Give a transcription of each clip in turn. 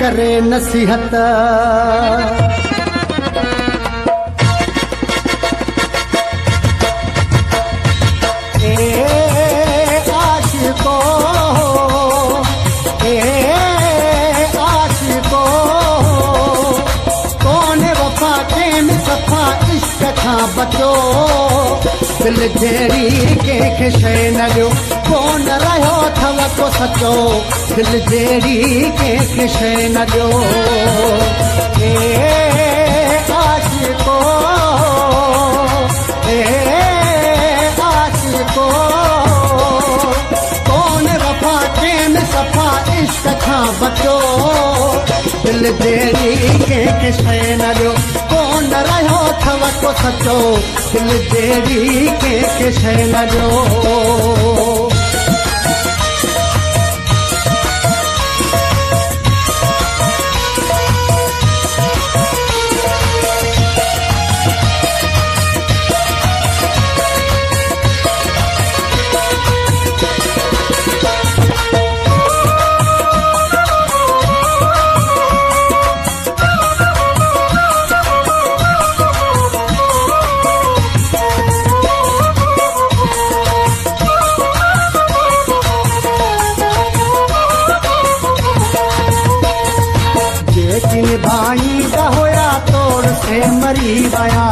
करे नसीहत। बचो दिल जहिड़ी कंहिंखे शइ न ॾियो, कोन रहियो अथव को सचो, दिल जहिड़ी कंहिंखे शइ न ॾियो। आशिको आशिको कोन वफ़ा कंहिं सफ़ा इश्क खां बचो, दिल जहिड़ी कंहिंखे शइ न ॾियो, कोन रहियो अथव को सचो, दिल जहिड़ी कंहिंखे शइ न ॾियो। निभाईंदा होया तोड़ से मरी वया,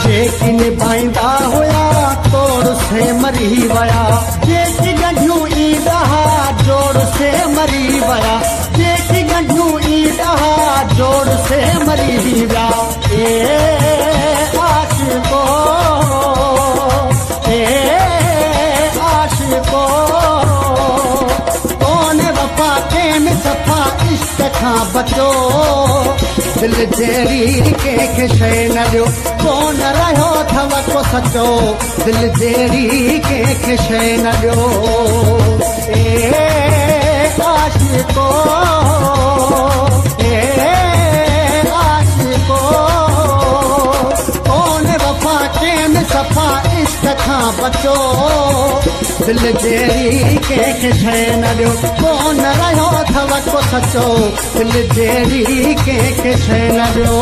जेकी निभाईंदा होया तोड़ से मरी वया, जेकी गंढियूं ईंदा जोड़ से मरी वया, जेकी गंढियूं ईंदा जोड़ से मरी विया। आशिको आशिको सफ़ा इश्क खां बचो, दिल जहिड़ी कंहिंखे शइ न ॾियो, कोन रहियो अथव को सचो, दिल जहिड़ी कंहिंखे शइ न ॾियो। आशिको आशिको कोन वफ़ा कंहिं सफ़ा इश्क खां बचो, दिल जहिड़ी कंहिंखे शइ न ॾियो, कोन रहियो अथव को सचो, दिल जहिड़ी कंहिंखे शइ न ॾियो।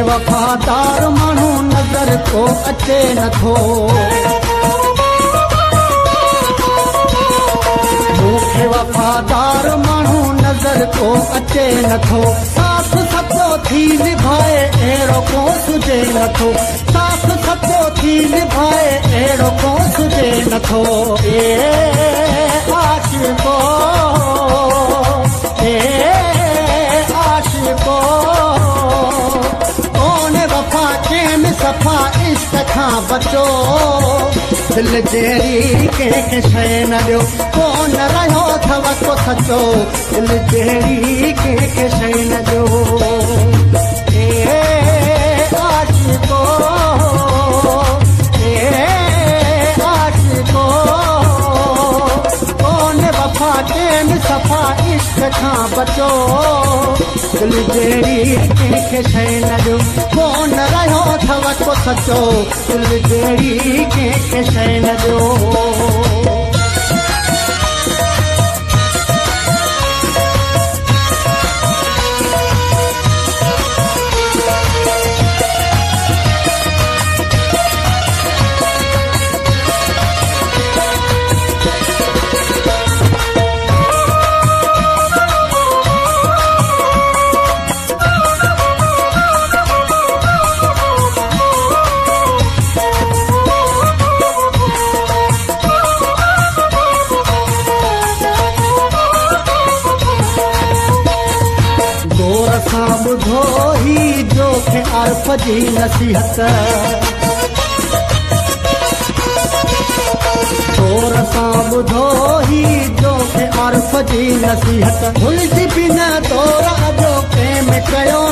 वफ़ादार माण्हू नज़र को अचे नथो, मूंखे वफ़ादार माण्हू नज़र को अचे नथो, साथ सचो थी निभाए अहिड़ो को सुझे नथो, साथ सचो थी निभाए अहिड़ो को सुझे नथो। आशिको आशिको सफ़ा इश्क खां बचो, दिल जहिड़ी कंहिंखे शइ न ॾियो, कोन रहियो अथव को सचो, दिल जहिड़ी कंहिंखे शइ न ॾियो। आशिको आशिको कोन वफ़ा कंहिं सफ़ा इश्क खां बचो, दिल जहिड़ी कंहिंखे शइ न ॾियो, कोन रहियो अथव को सचो, दिल जहिड़ी कंहिंखे शइ न ॾियो। आरफ जी नसीहत तोर सां ॿुधो ही जो के आरफ जी नसीहत भुलिजी बि न तोर अॼो कंहिं में कयो